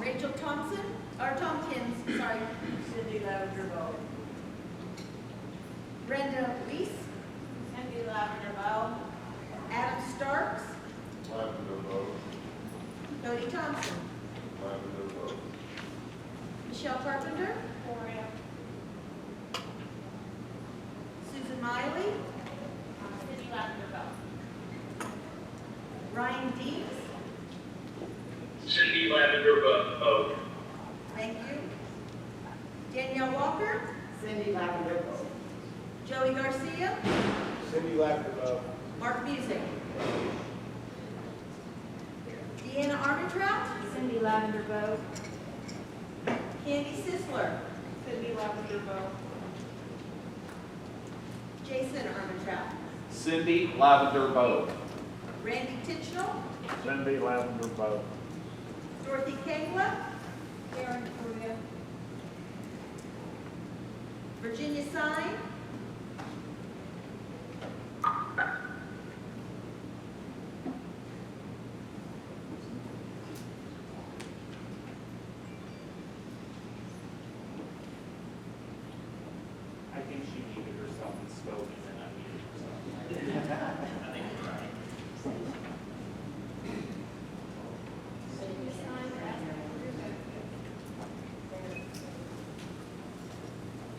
Rachel Tompkins, sorry. Cindy Lavender Bow. Brenda Weiss, Cindy Lavender Bow. Adam Starks, Lavender Bow. Cody Thompson, Lavender Bow. Michelle Carpenter, Gloria. Susan Miley, Cindy Lavender Bow. Ryan Deeks, Cindy Lavender Bow. thank you. Danielle Walker, Cindy Lavender Bow. Joey Garcia, Cindy Lavender Bow. Mark Music, Deanna Armentrout, Cindy Lavender Bow. Candy Sisler, Cindy Lavender Bow. Jason Armentrout, Cindy Lavender Bow. Randy Tichnell, Cindy Lavender Bow. Dorothy Kangla, Karen Correa. Virginia Sign, I think she needed herself in spoken and I needed herself. I think you're right.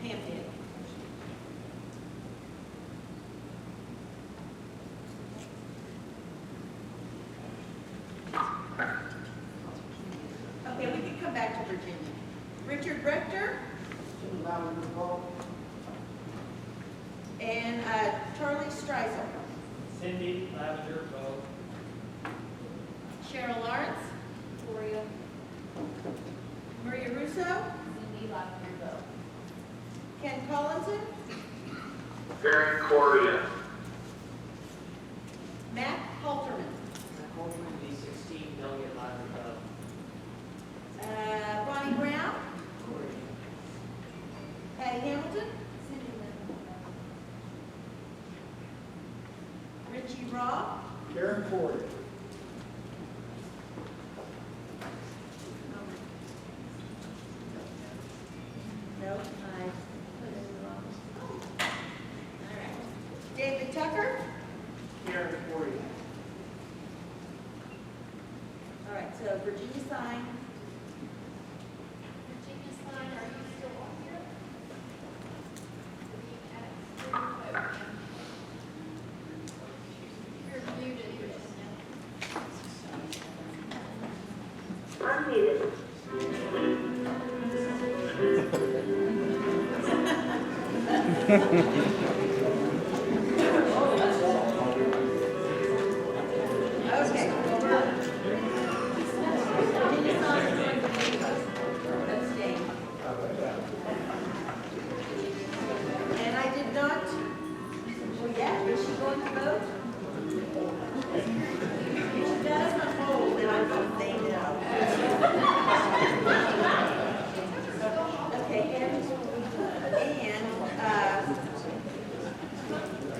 Pam did. Okay, we can come back to Virginia. Richard Brechter Cindy Lavender Bow. and Charlie Streisel. Cindy Lavender Bow. Cheryl Lawrence, Gloria. Maria Russo, Cindy Lavender Bow. Ken Collinson, Karen Correa. Matt Halterman, Coleman, D16, Delegate Lavender Bow. Bonnie Brown, Patty Hamilton, Richie Raw, Karen Ford. no, I put it in the wrong. All right. David Tucker, Karen Correa. all right, so Virginia Sign, Virginia Stein, are you still on here? You're muted, Virginia. Unmuted. okay. Virginia Sign is going to abstain. And I did not, well, yeah, is she going to vote? If she doesn't hold, then I'm going to say no. Okay, and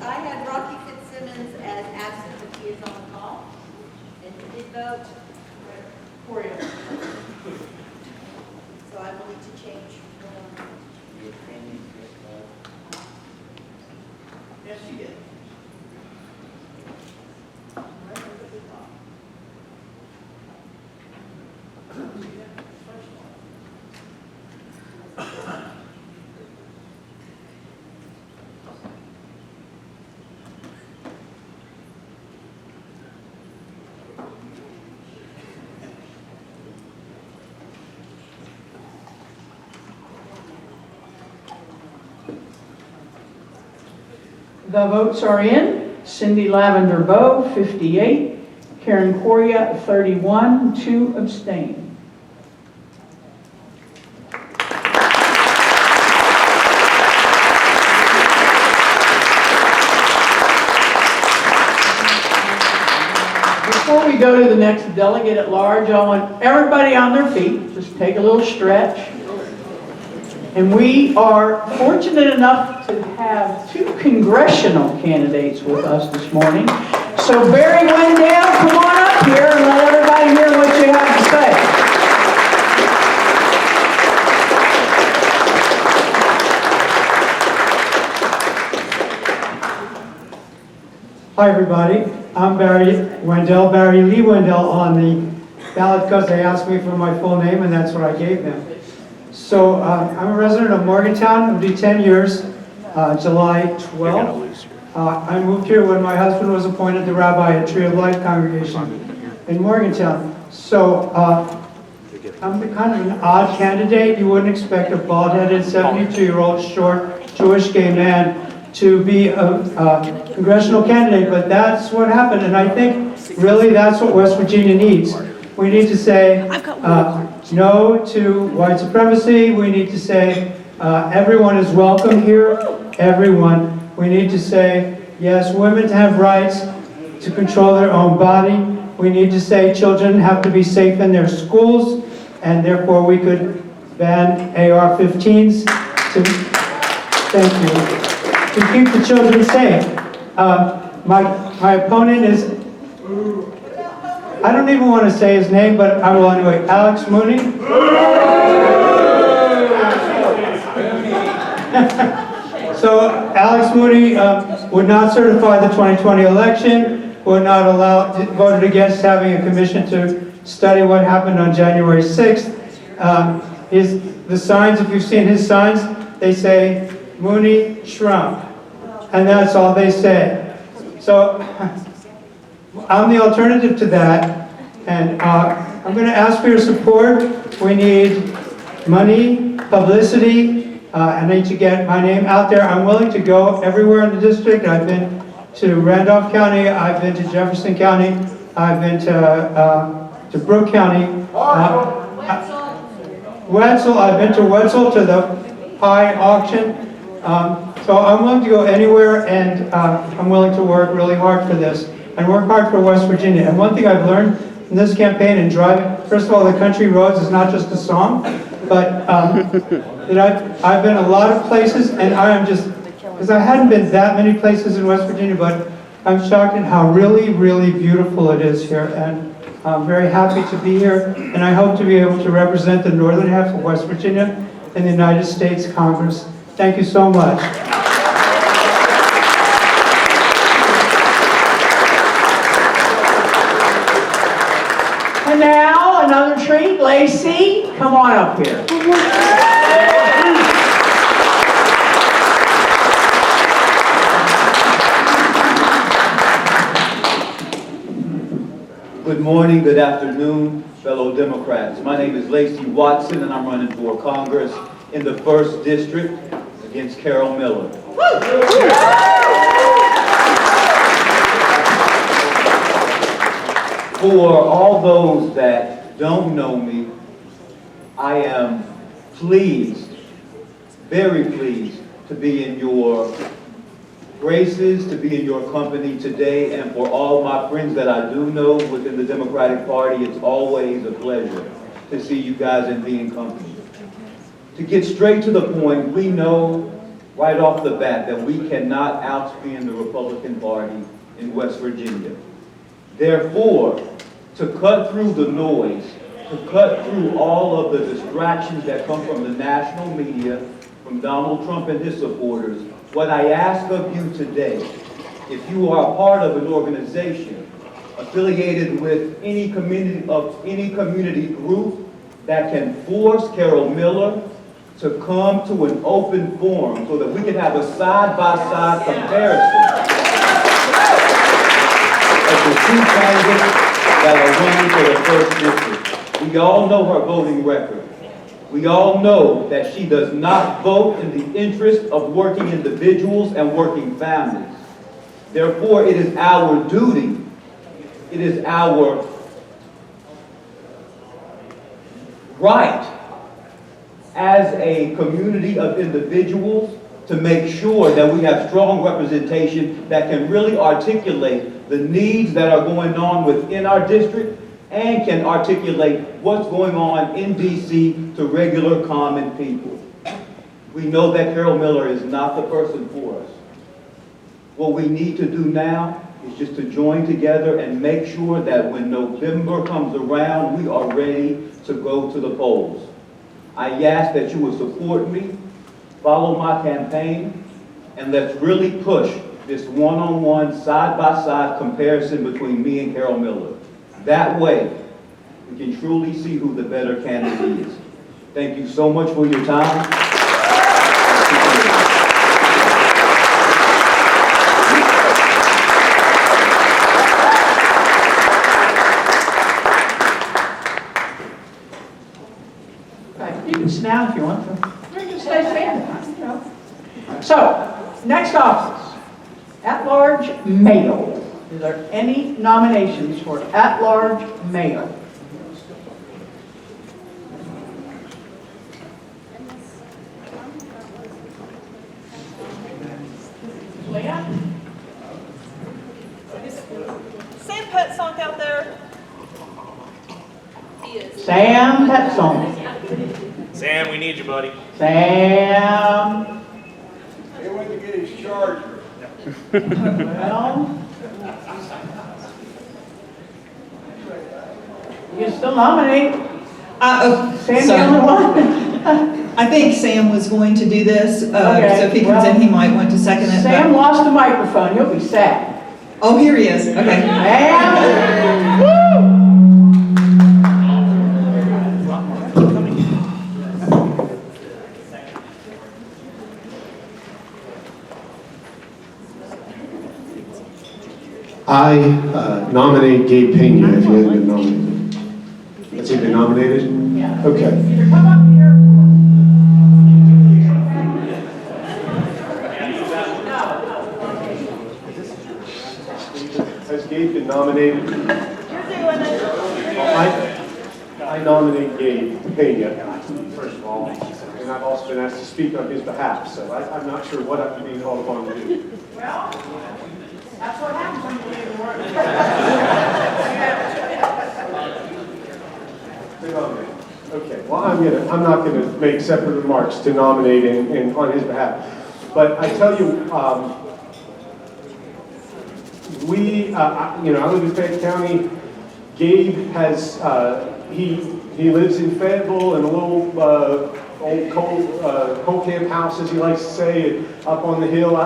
I had Rocky Fitzsimmons as absent, but he is on the call. And he did vote Correa. So I will need to change. Yes, she did. The votes are in. Cindy Lavender Bow, 58. Karen Correa, 31. 2 abstain. Before we go to the next delegate at large, I want everybody on their feet. Just take a little stretch. And we are fortunate enough to have 2 congressional candidates with us this morning. So Barry Wendell, come on up here and let everybody hear what you have to say. Hi, everybody. I'm Barry Wendell, Barry Lee Wendell on the ballot because they asked me for my full name and that's what I gave them. So I'm a resident of Morgantown. It'll be 10 years, July 12th. I moved here when my husband was appointed the rabbi at Tree of Life congregation in Morgantown. So I'm kind of an odd candidate. You wouldn't expect a bald-headed 72-year-old short Jewish gay man to be a congressional candidate, but that's what happened, and I think really that's what West Virginia needs. We need to say no to white supremacy. We need to say everyone is welcome here, everyone. We need to say yes, women have rights to control their own body. We need to say children have to be safe in their schools, and therefore we could ban AR-15s thank you. To keep the children safe. My opponent is, I don't even want to say his name, but I will anyway, Alex Mooney. So Alex Mooney would not certify the 2020 election, would not allow, voted against having a commission to study what happened on January 6th. The signs, if you've seen his signs, they say, Mooney Trump, and that's all they say. So I'm the alternative to that, and I'm going to ask for your support. We need money, publicity, I need to get my name out there. I'm willing to go everywhere in the district. I've been to Randolph County, I've been to Jefferson County, I've been to Brooke County, Wetzel, I've been to Wetzel to the pie auction. So I'm willing to go anywhere, and I'm willing to work really hard for this and work hard for West Virginia. And one thing I've learned in this campaign and driving, first of all, the country roads is not just a song, but that I've been a lot of places, and I am just, because I hadn't been that many places in West Virginia, but I'm shocked at how really, really beautiful it is here, and I'm very happy to be here, and I hope to be able to represent the northern half of West Virginia in the United States Congress. Thank you so much. And now, another treat, Lacey, come on up here. Good morning, good afternoon, fellow Democrats. My name is Lacey Watson, and I'm running for Congress in the 1st District against Carol Miller. For all those that don't know me, I am pleased, very pleased, to be in your graces, to be in your company today, and for all my friends that I do know within the Democratic Party, it's always a pleasure to see you guys and be in company. To get straight to the point, we know right off the bat that we cannot outspend the Republican Party in West Virginia. Therefore, to cut through the noise, to cut through all of the distractions that come from the national media, from Donald Trump and his supporters, what I ask of you today, if you are a part of an organization affiliated with any community group that can force Carol Miller to come to an open forum so that we can have a side-by-side comparison of the two candidates that are running for the 1st District. We all know her voting record. We all know that she does not vote in the interest of working individuals and working families. Therefore, it is our duty, it is our right as a community of individuals to make sure that we have strong representation that can really articulate the needs that are going on within our district and can articulate what's going on in DC to regular common people. We know that Carol Miller is not the person for us. What we need to do now is just to join together and make sure that when November comes around, we are ready to go to the polls. I ask that you will support me, follow my campaign, and let's really push this one-on-one, side-by-side comparison between me and Carol Miller. That way, we can truly see who the better candidate is. Thank you so much for your time. Okay, you can sit down if you want to. You can stay standing, you know. So, next office, at-large male. Is there any nominations for at-large male? Leah? Sam Petzonk out there. Sam Petzon. Sam, we need you, buddy. Sam. He went to get his charger. Well, you can still nominate. Sam, the only one. I think Sam was going to do this, so Okay, if he comes in, he might want to second it. Sam lost the microphone. You'll be sad. Oh, here he is, okay. Sam. Woo! I nominate Gabe Pena if he hasn't been nominated. Has he been nominated? Yeah. Okay. Either come up here. Has Gabe been nominated? You're doing it. I nominate Gabe Pena, first of all, and I've also been asked to speak on his behalf, so I'm not sure what I'm being called upon to do. Well, that's what happens when you leave the work. Okay, well, I'm not gonna make separate remarks to nominate and on his behalf. But I tell you, I live in Fayette County. Gabe has, he lives in Fayetteville in a little old coal camp house, as he likes to say, up on the hill,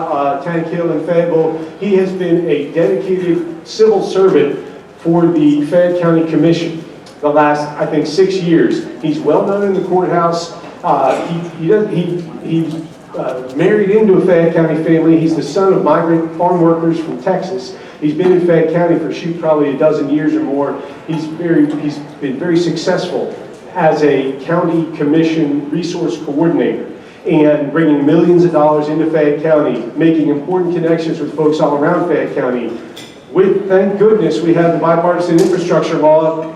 Tank Hill in Fayetteville. He has been a dedicated civil servant for the Fayette County Commission the last, I think, 6 years. He's well known in the courthouse. He's married into a Fayette County family. He's the son of migrant farm workers from Texas. He's been in Fayette County for probably a dozen years or more. He's been very successful as a county commission resource coordinator and bringing millions of dollars into Fayette County, making important connections with folks all around Fayette County. Thank goodness, we have the bipartisan infrastructure law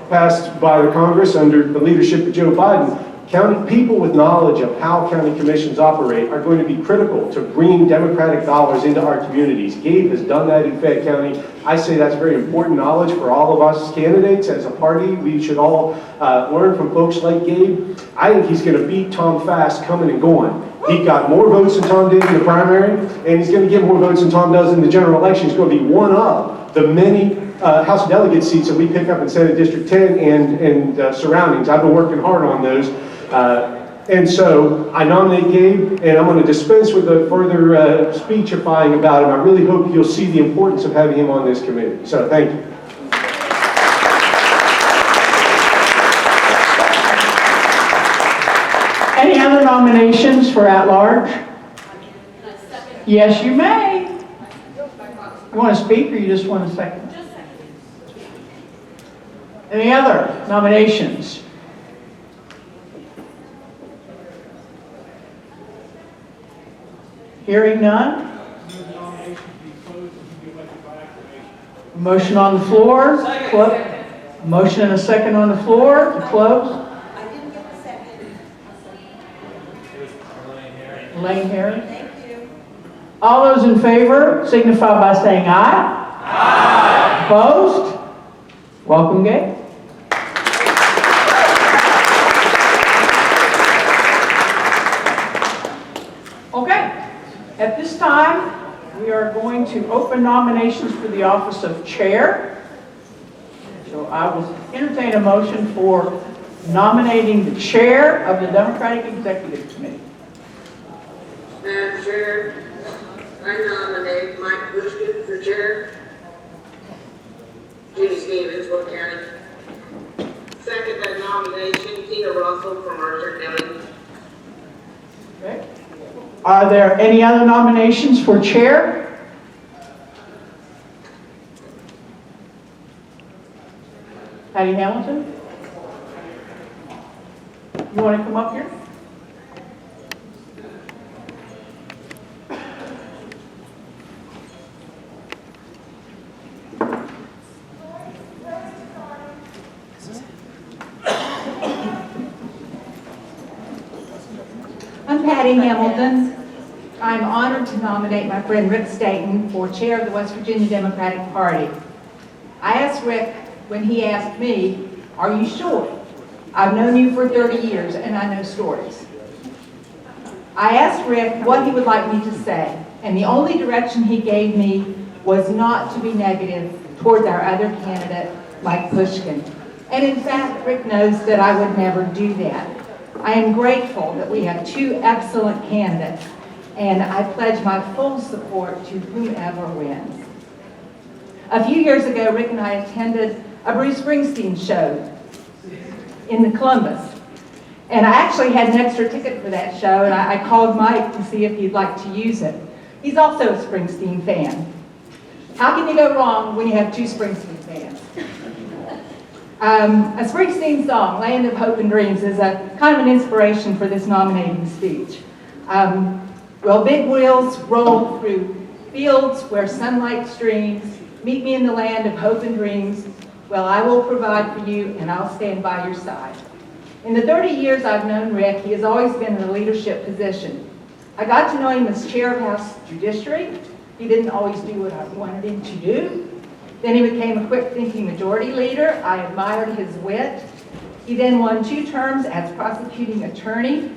passed by the Congress under the leadership of Joe Biden. County people with knowledge of how county commissions operate are going to be critical to bringing democratic dollars into our communities. Gabe has done that in Fayette County. I say that's very important knowledge for all of us candidates as a party. We should all learn from folks like Gabe. I think he's going to beat Tom Fast coming and going. He got more votes than Tom did in the primary, and he's going to get more votes than Tom does in the general election. He's going to be one of the many House of Delegate seats that we pick up in Senate District 10 and surroundings. I've been working hard on those. And so I nominate Gabe, and I'm going to dispense with a further speechifying about him. I really hope you'll see the importance of having him on this committee. So thank you. Any other nominations for at-large? Yes, you may. You want to speak or you just want a second? Any other nominations? Hearing none? Motion on the floor? Motion and a second on the floor to close? I didn't get the second. Elaine Herring? Thank you. All those in favor signify by saying aye. Aye. Opposed? Welcome, Gabe. Okay. At this time, we are going to open nominations for the office of chair. So I will entertain a motion for nominating the chair of the Democratic Executive Committee. Madam Chair, I nominate Mike Bushkin for chair. Judy Stevens, Will County. Second that nomination, Tina Russell from Mercer County. Okay. Are there any other nominations for chair? Patty Hamilton? You want to come up here? I'm Patty Hamilton. I'm honored to nominate my friend Rick Staten for chair of the West Virginia Democratic Party. I asked Rick when he asked me, "Are you sure? I've known you for 30 years and I know stories." I asked Rick what he would like me to say, and the only direction he gave me was not to be negative towards our other candidate, Mike Pushkin. And in fact, Rick knows that I would never do that. I am grateful that we have two excellent candidates, and I pledge my full support to whomever wins. A few years ago, Rick and I attended a Bruce Springsteen show in the Columbus. And I actually had an extra ticket for that show, and I called Mike to see if he'd like to use it. He's also a Springsteen fan. How can you go wrong when you have two Springsteen fans? A Springsteen song, Land of Hope and Dreams, is a kind of an inspiration for this nominating speech. Well, big wheels roll through fields where sunlight streams. Meet me in the land of hope and dreams. Well, I will provide for you, and I'll stand by your side. In the 30 years I've known Rick, he has always been in a leadership position. I got to know him as chair of House Judiciary. He didn't always do what I wanted him to do. Then he became a quick-thinking majority leader. I admired his wit. He then won 2 terms as prosecuting attorney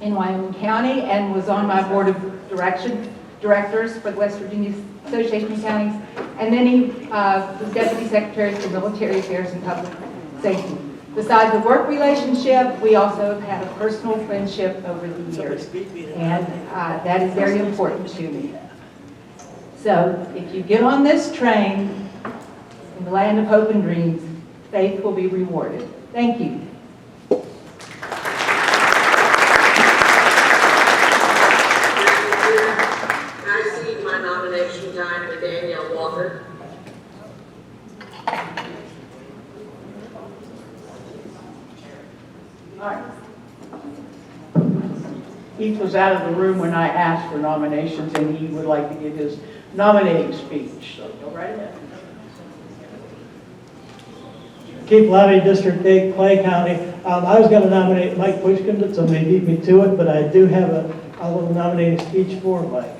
in Wyoming County and was on my board of directors for the West Virginia Association of Counties. And then he was Deputy Secretary for Military Affairs and Public Safety. Besides the work relationship, we also have had a personal friendship over the years. And that is very important to me. So if you get on this train in the land of hope and dreams, faith will be rewarded. Thank you. I cede my nomination time to Danielle Walker. All right. Heath was out of the room when I asked for nominations, and he would like to give his nominating speech. So go right ahead. Keith Levy, District 8, Clay County. I was going to nominate Mike Pushkin, but somebody beat me to it, but I do have a little nominating speech for Mike.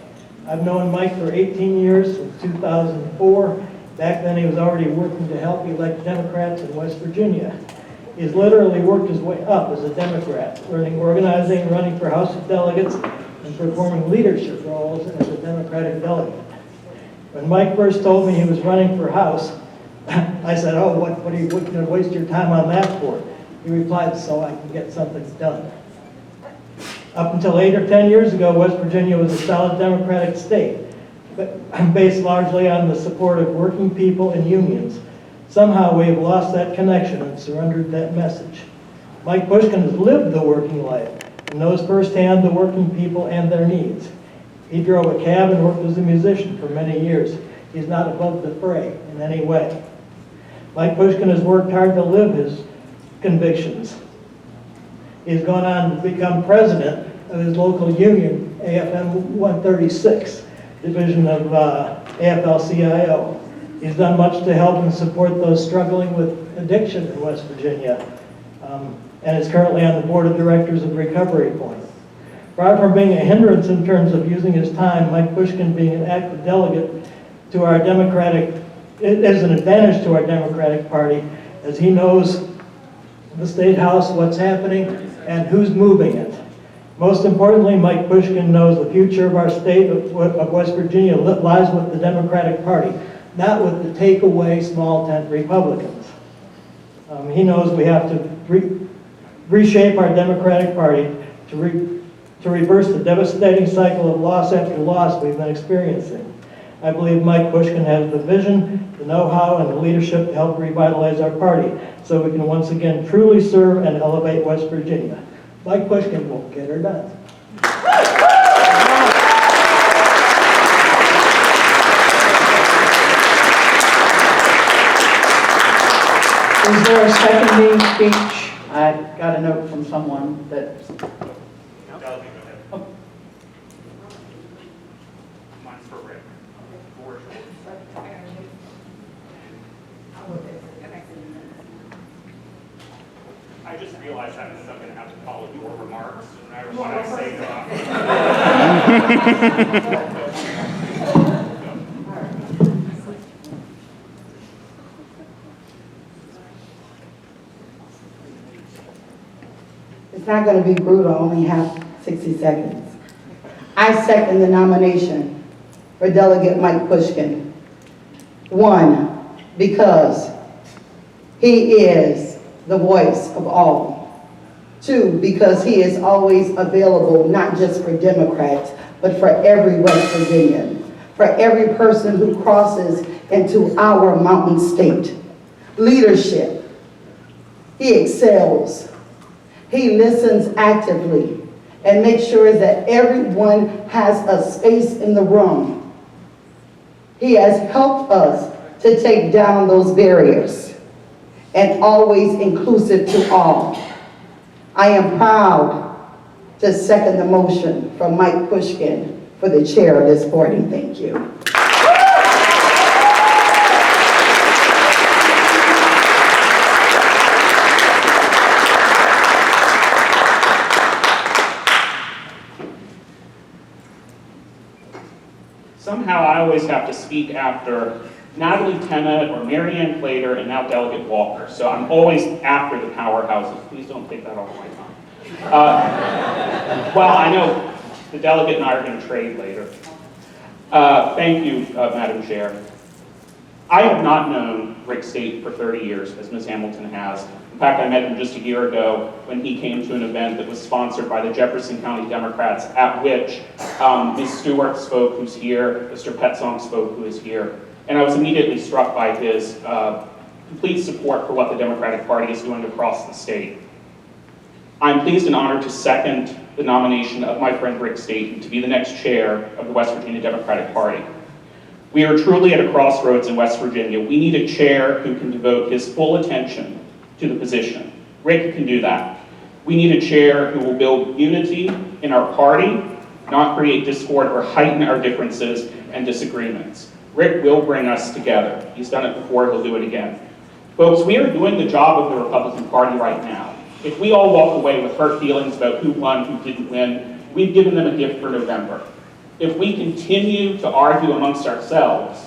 I've known Mike for 18 years, since 2004. Back then he was already working to help elect Democrats in West Virginia. He's literally worked his way up as a Democrat, learning organizing, running for House of Delegates, and performing leadership roles as a Democratic delegate. When Mike first told me he was running for House, I said, "Oh, what are you going to waste your time on that for?" He replied, "So I can get something done." Up until 8 or 10 years ago, West Virginia was a solid Democratic state, but based largely on the support of working people and unions. Somehow we have lost that connection and surrendered that message. Mike Pushkin has lived the working life and knows firsthand the working people and their needs. He drove a cab and worked as a musician for many years. He's not above the fray in any way. Mike Pushkin has worked hard to live his convictions. He's gone on to become president of his local union, AFM 136, division of AFL-CIO. He's done much to help and support those struggling with addiction in West Virginia, and is currently on the board of directors of Recovery Point. Far from being a hindrance in terms of using his time, Mike Pushkin being an active delegate to our Democratic, is an advantage to our Democratic Party, as he knows the State House, what's happening, and who's moving it. Most importantly, Mike Pushkin knows the future of our state of West Virginia lies with the Democratic Party, not with the takeaway small tent Republicans. He knows we have to reshape our Democratic Party to to reverse the devastating cycle of loss after loss we've been experiencing. I believe Mike Pushkin has the vision, the know-how, and the leadership to help revitalize our party so we can once again truly serve and elevate West Virginia. Mike Pushkin will get her done. Is there a seconding speech? I got a note from someone that, Oh. Mine's for Rick. I just realized I'm going to have to follow your remarks, no matter what I say. It's not going to be brutal, I only have 60 seconds. I second the nomination for Delegate Mike Pushkin. 1, because he is the voice of all. 2, because he is always available, not just for Democrats, but for every West Virginian, for every person who crosses into our mountain state. Leadership. He excels. He listens actively and makes sure that everyone has a space in the room. He has helped us to take down those barriers and always inclusive to all. I am proud to second the motion from Mike Pushkin for the chair of this board, and thank you. Somehow I always have to speak after Natalie Tennant or Marianne Plater and now Delegate Walker. So I'm always after the powerhouses. Please don't take that off my time. Well, I know the delegate and I are going to trade later. Thank you, Madam Chair. I have not known Rick State for 30 years, as Ms. Hamilton has. In fact, I met him just a year ago when he came to an event that was sponsored by the Jefferson County Democrats, at which Ms. Stewart spoke, who's here, Mr. Petzong spoke, who is here. And I was immediately struck by his complete support for what the Democratic Party is doing across the state. I'm pleased and honored to second the nomination of my friend Rick Staten to be the next chair of the West Virginia Democratic Party. We are truly at a crossroads in West Virginia. We need a chair who can devote his full attention to the position. Rick can do that. We need a chair who will build unity in our party, not create discord or heighten our differences and disagreements. Rick will bring us together. He's done it before, he'll do it again. Folks, we are doing the job of the Republican Party right now. If we all walk away with hurt feelings about who won, who didn't win, we've given them a gift for November. If we continue to argue amongst ourselves,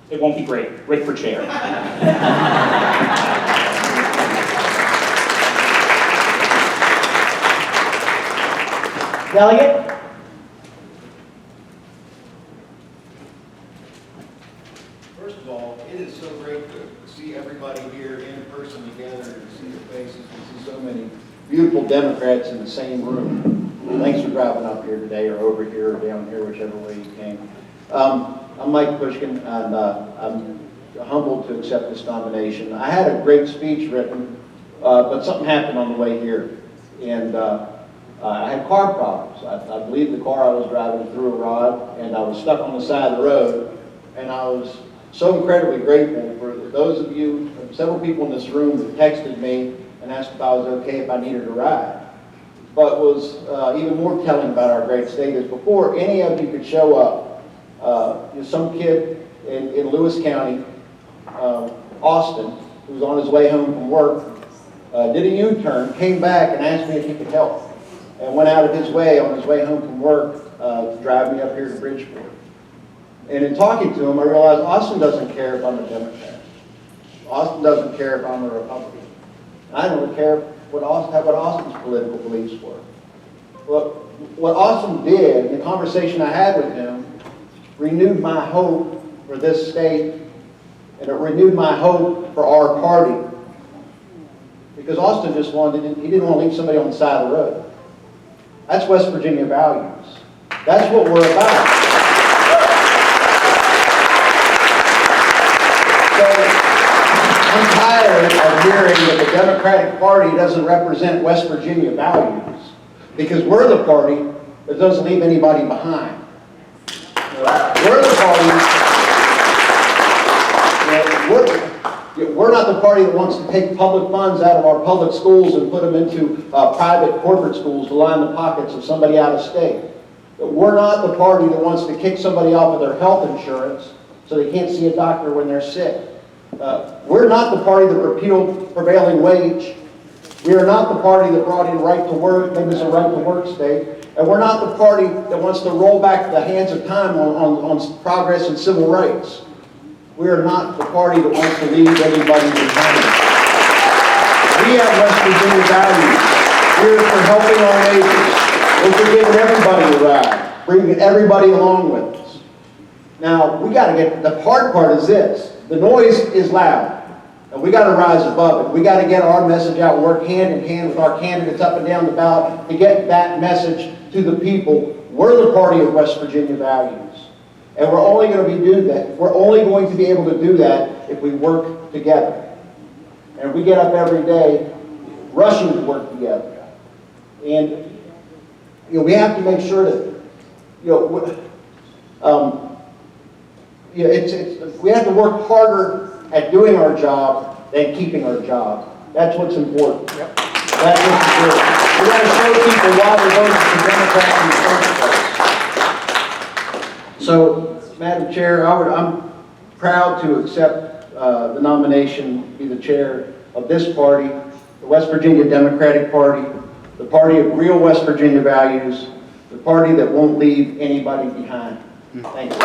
it won't be great. Rick for chair. Delegate? First of all, it is so great to see everybody here in person together and see your faces and see so many beautiful Democrats in the same room. Thanks for driving up here today or over here or down here, whichever way you came. I'm Mike Pushkin, and I'm humbled to accept this nomination. I had a great speech written, but something happened on the way here. And I had car problems. I believe the car I was driving threw a rod, and I was stuck on the side of the road. And I was so incredibly grateful for those of you, several people in this room that texted me and asked if I was okay if I needed a ride. But was even more telling about our great state is before any of you could show up, some kid in Lewis County, Austin, who was on his way home from work, did a U-turn, came back and asked me if he could help, and went out of his way on his way home from work to drive me up here to Bridgeport. And in talking to him, I realized Austin doesn't care if I'm a Democrat. Austin doesn't care if I'm a Republican. I don't care what Austin's political beliefs were. What Austin did, in the conversation I had with him, renewed my hope for this state, and it renewed my hope for our party. Because Austin just he didn't want to leave somebody on the side of the road. That's West Virginia values. That's what we're about. So, I'm tired of hearing that the Democratic Party doesn't represent West Virginia values, because we're the party that doesn't leave anybody behind. We're the party, we're not the party that wants to take public funds out of our public schools and put them into private corporate schools to line the pockets of somebody out of state. We're not the party that wants to kick somebody off of their health insurance so they can't see a doctor when they're sick. We're not the party that repealed prevailing wage. We are not the party that brought in right to work, made us a right to work state. And we're not the party that wants to roll back the hands of time on progress and civil rights. We are not the party that wants to leave anybody behind. We have West Virginia values. We're for helping our neighbors. We're for giving everybody a ride, bringing everybody along with us. Now, we got to get, the hard part is this. The noise is loud, and we got to rise above it. We got to get our message out and work hand in hand with our candidates up and down the ballot to get that message to the people. We're the party of West Virginia values. And we're only going to do that. We're only going to be able to do that if we work together. And we get up every day rushing to work together. And we have to make sure that we have to work harder at doing our job than keeping our job. That's what's important. Yep. That's what's important. We got to show people why they're voting for Democrats in the first place. So, Madam Chair, I'm proud to accept the nomination to be the chair of this party, the West Virginia Democratic Party, the party of real West Virginia values, the party that won't leave anybody behind. Thank you.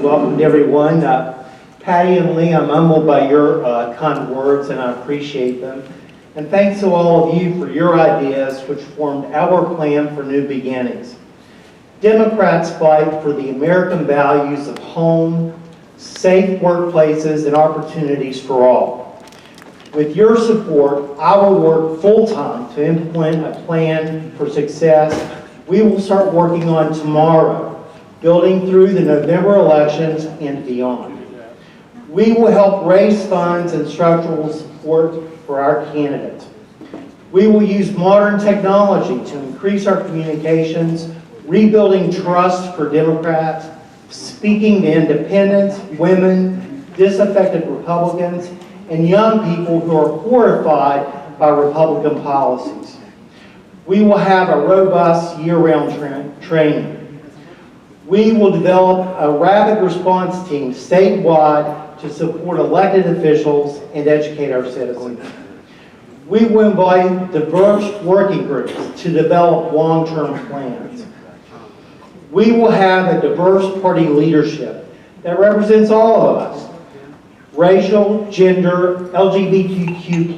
Welcome to everyone. Patty and Lee, I'm humbled by your kind words, and I appreciate them. And thanks to all of you for your ideas, which formed our plan for new beginnings. Democrats fight for the American values of home, safe workplaces, and opportunities for all. With your support, I will work full-time to implement a plan for success we will start working on tomorrow, building through the November elections and beyond. We will help raise funds and structural support for our candidates. We will use modern technology to increase our communications, rebuilding trust for Democrats, speaking to independents, women, disaffected Republicans, and young people who are horrified by Republican policies. We will have a robust year-round training. We will develop a rapid response team statewide to support elected officials and educate our citizens. We will invite diverse working groups to develop long-term plans. We will have a diverse party leadership that represents all of us: racial, gender, LGBTQ+,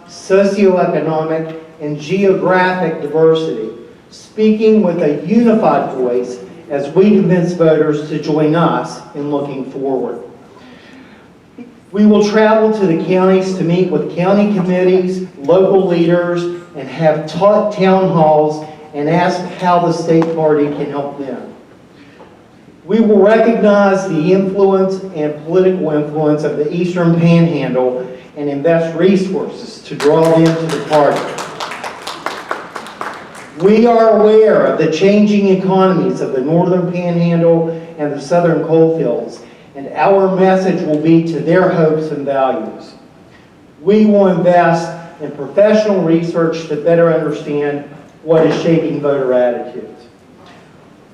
socioeconomic, and geographic diversity, speaking with a unified voice as we convince voters to join us in looking forward. We will travel to the counties to meet with county committees, local leaders, and have town halls and ask how the state party can help them. We will recognize the influence and political influence of the Eastern Panhandle and invest resources to draw them to the party. We are aware of the changing economies of the Northern Panhandle and the Southern coalfields, and our message will be to their hopes and values. We will invest in professional research to better understand what is shaping voter attitudes.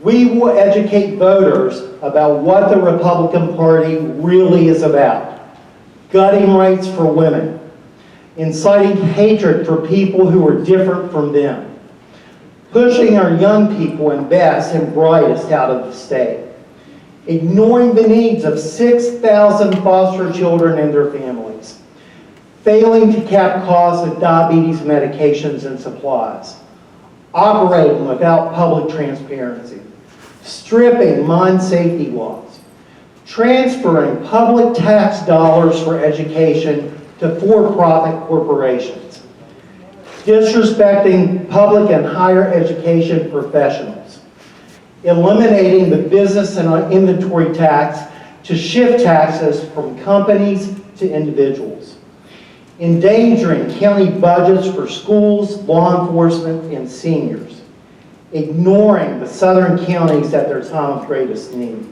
We will educate voters about what the Republican Party really is about: gutting rights for women, inciting hatred for people who are different from them, pushing our young people and best and brightest out of the state, ignoring the needs of 6,000 foster children and their families, failing to cap costs of diabetes medications and supplies, operating without public transparency, stripping mine safety laws, transferring public tax dollars for education to for-profit corporations, disrespecting public and higher education professionals, eliminating the business and inventory tax to shift taxes from companies to individuals, endangering county budgets for schools, law enforcement, and seniors, ignoring the southern counties at their time of greatest need.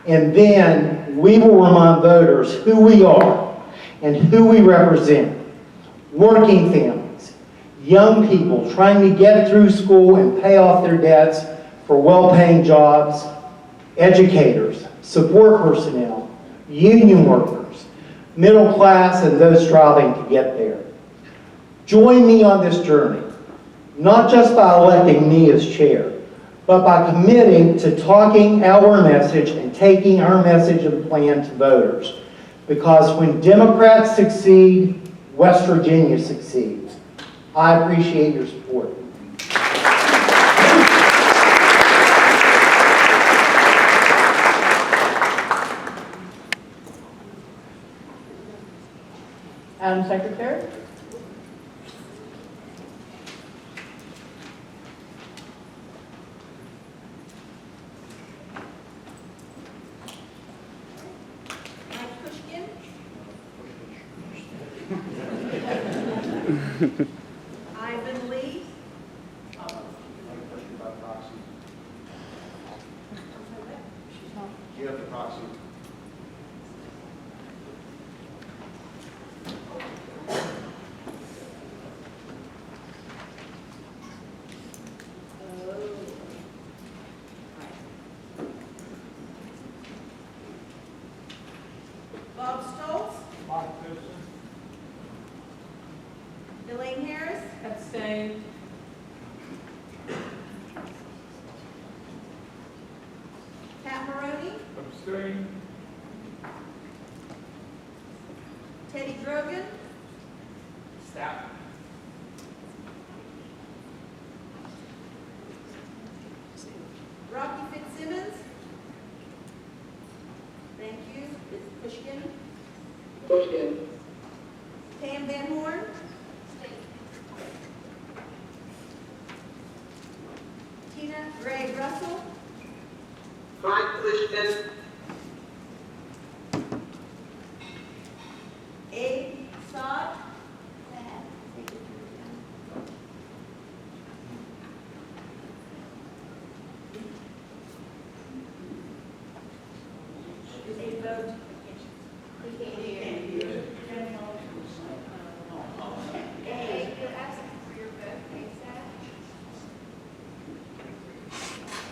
And then we will remind voters who we are and who we represent. Working families, young people trying to get through school and pay off their debts for well-paying jobs, educators, support personnel, union workers, middle class, and those striving to get there. Join me on this journey, not just by electing me as chair, but by committing to talking our message and taking our message and plan to voters. Because when Democrats succeed, West Virginia succeeds. I appreciate your support. Madam Secretary? Mike Pushkin. Ivan Lee. You have the proxy. Bob Stoltz. Elaine Harris. Abstain. Pat Maroney. Abstain. Teddy Drogan. Stop. Rocky Fitzsimmons. Thank you. It's Pushkin. Pushkin. Pam Van Horn. Tina Gray Russell. Mike Pushkin. Abe Sod. Is a vote. We can't.